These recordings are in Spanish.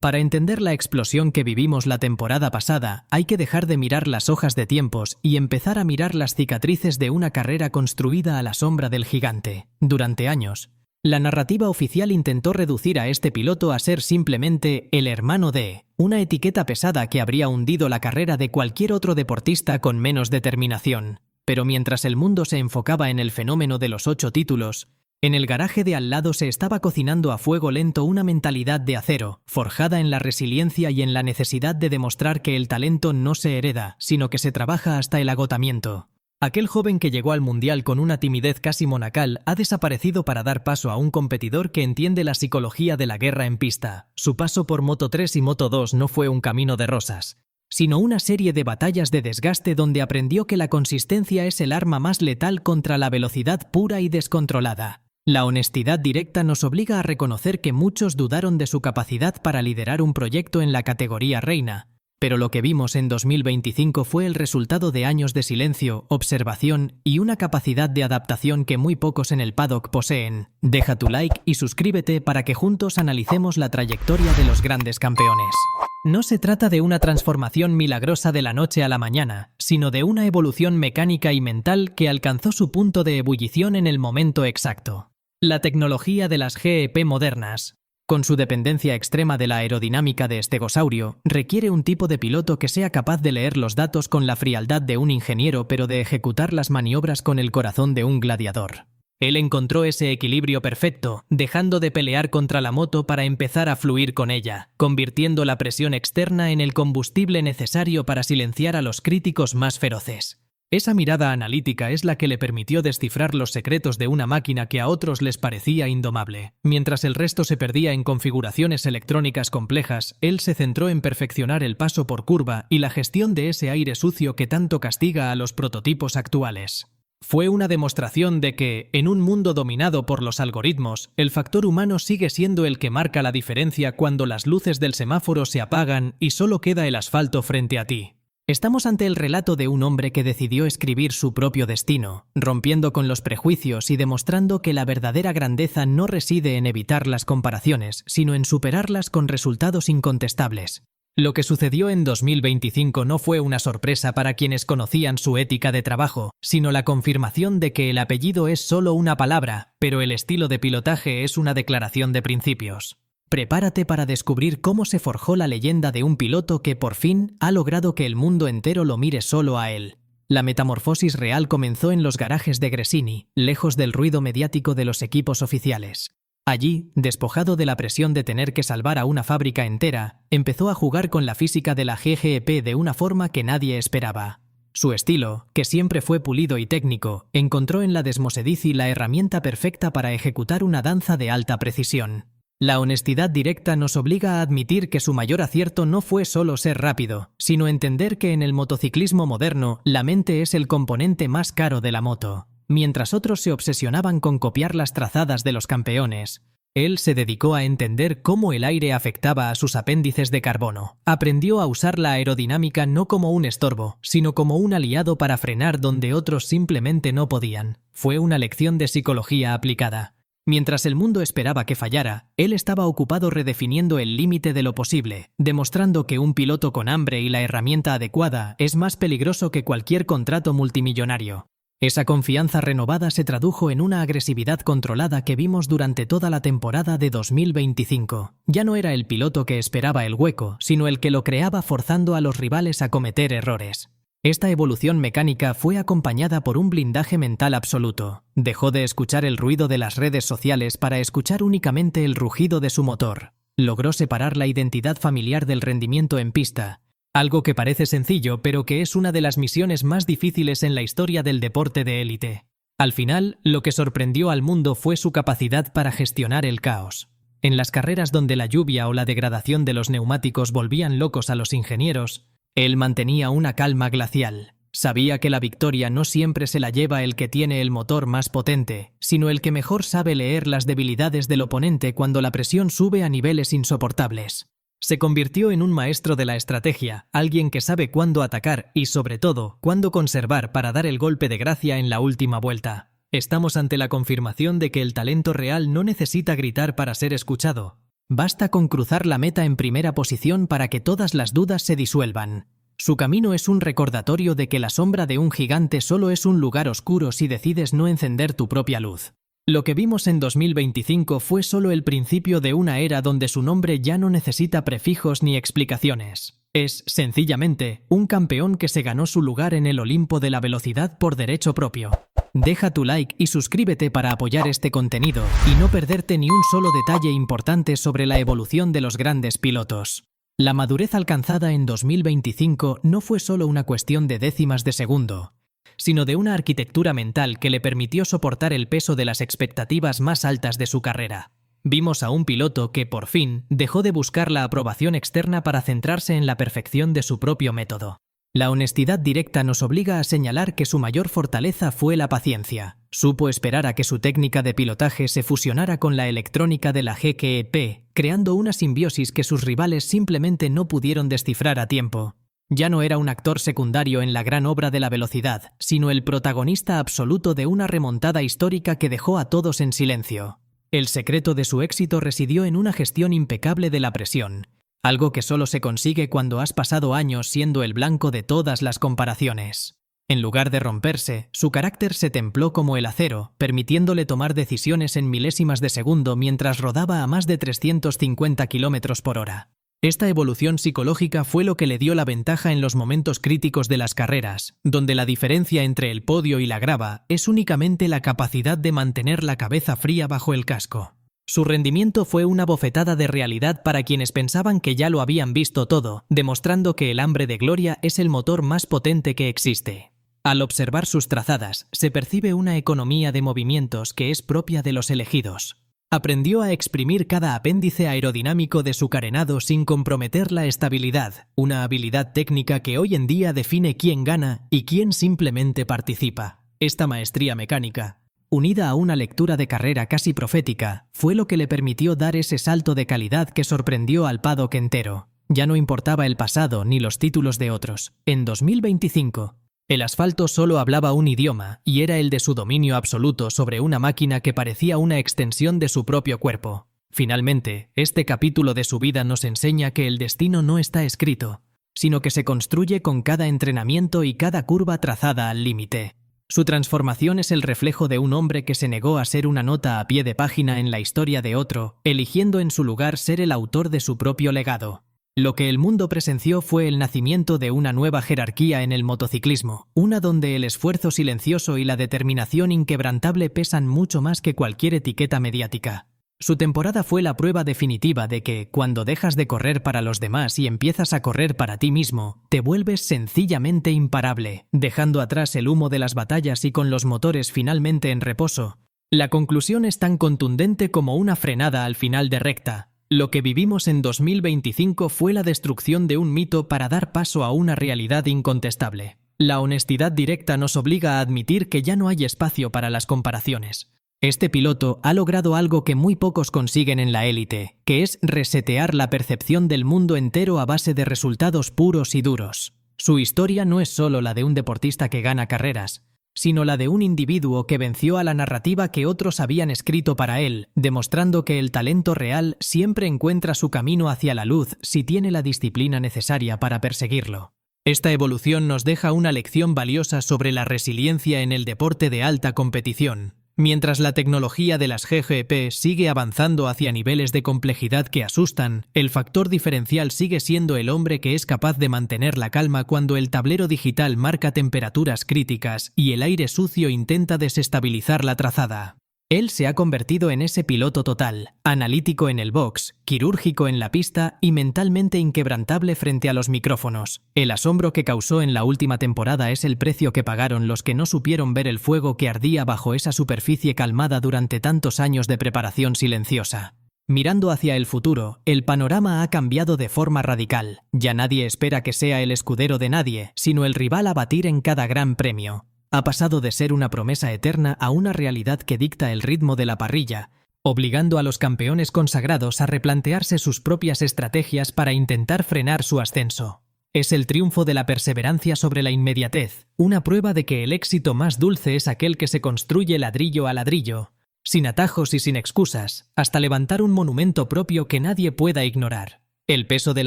Para entender la explosión que vivimos la temporada pasada, hay que dejar de mirar las hojas de tiempos y empezar a mirar las cicatrices de una carrera construida a la sombra del gigante. Durante años, la narrativa oficial intentó reducir a este piloto a ser simplemente el hermano de, una etiqueta pesada que habría hundido la carrera de cualquier otro deportista con menos determinación. Pero mientras el mundo se enfocaba en el fenómeno de los 8 títulos, en el garaje de al lado se estaba cocinando a fuego lento una mentalidad de acero, forjada en la resiliencia y en la necesidad de demostrar que el talento no se hereda, sino que se trabaja hasta el agotamiento. Aquel joven que llegó al Mundial con una timidez casi monacal ha desaparecido para dar paso a un competidor que entiende la psicología de la guerra en pista. Su paso por Moto3 y Moto2 no fue un camino de rosas, sino una serie de batallas de desgaste donde aprendió que la consistencia es el arma más letal contra la velocidad pura y descontrolada. La honestidad directa nos obliga a reconocer que muchos dudaron de su capacidad para liderar un proyecto en la categoría reina, pero lo que vimos en 2025 fue el resultado de años de silencio, observación y una capacidad de adaptación que muy pocos en el paddock poseen. Deja tu like y suscríbete para que juntos analicemos la trayectoria de los grandes campeones. No se trata de una transformación milagrosa de la noche a la mañana, sino de una evolución mecánica y mental que alcanzó su punto de ebullición en el momento exacto. La tecnología de las GEP modernas, con su dependencia extrema de la aerodinámica de estegosaurio, requiere un tipo de piloto que sea capaz de leer los datos con la frialdad de un ingeniero pero de ejecutar las maniobras con el corazón de un gladiador. Él encontró ese equilibrio perfecto, dejando de pelear contra la moto para empezar a fluir con ella, convirtiendo la presión externa en el combustible necesario para silenciar a los críticos más feroces. Esa mirada analítica es la que le permitió descifrar los secretos de una máquina que a otros les parecía indomable. Mientras el resto se perdía en configuraciones electrónicas complejas, él se centró en perfeccionar el paso por curva y la gestión de ese aire sucio que tanto castiga a los prototipos actuales. Fue una demostración de que, en un mundo dominado por los algoritmos, el factor humano sigue siendo el que marca la diferencia cuando las luces del semáforo se apagan y solo queda el asfalto frente a ti. Estamos ante el relato de un hombre que decidió escribir su propio destino, rompiendo con los prejuicios y demostrando que la verdadera grandeza no reside en evitar las comparaciones, sino en superarlas con resultados incontestables. Lo que sucedió en 2025 no fue una sorpresa para quienes conocían su ética de trabajo, sino la confirmación de que el apellido es solo una palabra, pero el estilo de pilotaje es una declaración de principios. Prepárate para descubrir cómo se forjó la leyenda de un piloto que por fin ha logrado que el mundo entero lo mire solo a él. La metamorfosis real comenzó en los garajes de Gresini, lejos del ruido mediático de los equipos oficiales. Allí, despojado de la presión de tener que salvar a una fábrica entera, empezó a jugar con la física de la GGP de una forma que nadie esperaba. Su estilo, que siempre fue pulido y técnico, encontró en la Desmosedici la herramienta perfecta para ejecutar una danza de alta precisión. La honestidad directa nos obliga a admitir que su mayor acierto no fue solo ser rápido, sino entender que en el motociclismo moderno la mente es el componente más caro de la moto. Mientras otros se obsesionaban con copiar las trazadas de los campeones, él se dedicó a entender cómo el aire afectaba a sus apéndices de carbono. Aprendió a usar la aerodinámica no como un estorbo, sino como un aliado para frenar donde otros simplemente no podían. Fue una lección de psicología aplicada. Mientras el mundo esperaba que fallara, él estaba ocupado redefiniendo el límite de lo posible, demostrando que un piloto con hambre y la herramienta adecuada es más peligroso que cualquier contrato multimillonario. Esa confianza renovada se tradujo en una agresividad controlada que vimos durante toda la temporada de 2025. Ya no era el piloto que esperaba el hueco, sino el que lo creaba forzando a los rivales a cometer errores. Esta evolución mecánica fue acompañada por un blindaje mental absoluto. Dejó de escuchar el ruido de las redes sociales para escuchar únicamente el rugido de su motor. Logró separar la identidad familiar del rendimiento en pista, algo que parece sencillo pero que es una de las misiones más difíciles en la historia del deporte de élite. Al final, lo que sorprendió al mundo fue su capacidad para gestionar el caos. En las carreras donde la lluvia o la degradación de los neumáticos volvían locos a los ingenieros, él mantenía una calma glacial. Sabía que la victoria no siempre se la lleva el que tiene el motor más potente, sino el que mejor sabe leer las debilidades del oponente cuando la presión sube a niveles insoportables. Se convirtió en un maestro de la estrategia, alguien que sabe cuándo atacar y, sobre todo, cuándo conservar para dar el golpe de gracia en la última vuelta. Estamos ante la confirmación de que el talento real no necesita gritar para ser escuchado. Basta con cruzar la meta en primera posición para que todas las dudas se disuelvan. Su camino es un recordatorio de que la sombra de un gigante solo es un lugar oscuro si decides no encender tu propia luz. Lo que vimos en 2025 fue solo el principio de una era donde su nombre ya no necesita prefijos ni explicaciones. Es, sencillamente, un campeón que se ganó su lugar en el Olimpo de la velocidad por derecho propio. Deja tu like y suscríbete para apoyar este contenido y no perderte ni un solo detalle importante sobre la evolución de los grandes pilotos. La madurez alcanzada en 2025 no fue solo una cuestión de décimas de segundo, sino de una arquitectura mental que le permitió soportar el peso de las expectativas más altas de su carrera. Vimos a un piloto que, por fin, dejó de buscar la aprobación externa para centrarse en la perfección de su propio método. La honestidad directa nos obliga a señalar que su mayor fortaleza fue la paciencia. Supo esperar a que su técnica de pilotaje se fusionara con la electrónica de la GKEP, creando una simbiosis que sus rivales simplemente no pudieron descifrar a tiempo. Ya no era un actor secundario en la gran obra de la velocidad, sino el protagonista absoluto de una remontada histórica que dejó a todos en silencio. El secreto de su éxito residió en una gestión impecable de la presión, algo que solo se consigue cuando has pasado años siendo el blanco de todas las comparaciones. En lugar de romperse, su carácter se templó como el acero, permitiéndole tomar decisiones en milésimas de segundo mientras rodaba a más de 350 km por hora. Esta evolución psicológica fue lo que le dio la ventaja en los momentos críticos de las carreras, donde la diferencia entre el podio y la grava es únicamente la capacidad de mantener la cabeza fría bajo el casco. Su rendimiento fue una bofetada de realidad para quienes pensaban que ya lo habían visto todo, demostrando que el hambre de gloria es el motor más potente que existe. Al observar sus trazadas, se percibe una economía de movimientos que es propia de los elegidos. Aprendió a exprimir cada apéndice aerodinámico de su carenado sin comprometer la estabilidad, una habilidad técnica que hoy en día define quién gana y quién simplemente participa. Esta maestría mecánica, unida a una lectura de carrera casi profética, fue lo que le permitió dar ese salto de calidad que sorprendió al paddock entero. Ya no importaba el pasado ni los títulos de otros. En 2025, el asfalto solo hablaba un idioma y era el de su dominio absoluto sobre una máquina que parecía una extensión de su propio cuerpo. Finalmente, este capítulo de su vida nos enseña que el destino no está escrito, sino que se construye con cada entrenamiento y cada curva trazada al límite. Su transformación es el reflejo de un hombre que se negó a ser una nota a pie de página en la historia de otro, eligiendo en su lugar ser el autor de su propio legado. Lo que el mundo presenció fue el nacimiento de una nueva jerarquía en el motociclismo, una donde el esfuerzo silencioso y la determinación inquebrantable pesan mucho más que cualquier etiqueta mediática. Su temporada fue la prueba definitiva de que, cuando dejas de correr para los demás y empiezas a correr para ti mismo, te vuelves sencillamente imparable, dejando atrás el humo de las batallas y con los motores finalmente en reposo. La conclusión es tan contundente como una frenada al final de recta. Lo que vivimos en 2025 fue la destrucción de un mito para dar paso a una realidad incontestable. La honestidad directa nos obliga a admitir que ya no hay espacio para las comparaciones. Este piloto ha logrado algo que muy pocos consiguen en la élite, que es resetear la percepción del mundo entero a base de resultados puros y duros. Su historia no es solo la de un deportista que gana carreras, sino la de un individuo que venció a la narrativa que otros habían escrito para él, demostrando que el talento real siempre encuentra su camino hacia la luz si tiene la disciplina necesaria para perseguirlo. Esta evolución nos deja una lección valiosa sobre la resiliencia en el deporte de alta competición. Mientras la tecnología de las GGP sigue avanzando hacia niveles de complejidad que asustan, el factor diferencial sigue siendo el hombre que es capaz de mantener la calma cuando el tablero digital marca temperaturas críticas y el aire sucio intenta desestabilizar la trazada. Él se ha convertido en ese piloto total, analítico en el box, quirúrgico en la pista y mentalmente inquebrantable frente a los micrófonos. El asombro que causó en la última temporada es el precio que pagaron los que no supieron ver el fuego que ardía bajo esa superficie calmada durante tantos años de preparación silenciosa. Mirando hacia el futuro, el panorama ha cambiado de forma radical. Ya nadie espera que sea el escudero de nadie, sino el rival a batir en cada gran premio. Ha pasado de ser una promesa eterna a una realidad que dicta el ritmo de la parrilla, obligando a los campeones consagrados a replantearse sus propias estrategias para intentar frenar su ascenso. Es el triunfo de la perseverancia sobre la inmediatez, una prueba de que el éxito más dulce es aquel que se construye ladrillo a ladrillo, sin atajos y sin excusas, hasta levantar un monumento propio que nadie pueda ignorar. El peso del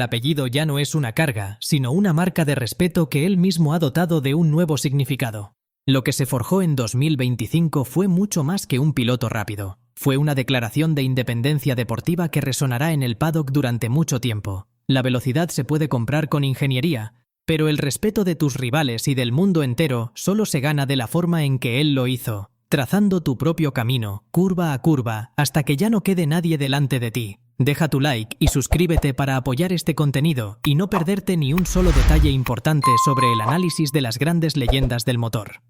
apellido ya no es una carga, sino una marca de respeto que él mismo ha dotado de un nuevo significado. Lo que se forjó en 2025 fue mucho más que un piloto rápido. Fue una declaración de independencia deportiva que resonará en el paddock durante mucho tiempo. La velocidad se puede comprar con ingeniería, pero el respeto de tus rivales y del mundo entero solo se gana de la forma en que él lo hizo, trazando tu propio camino, curva a curva, hasta que ya no quede nadie delante de ti. Deja tu like y suscríbete para apoyar este contenido y no perderte ni un solo detalle importante sobre el análisis de las grandes leyendas del motor.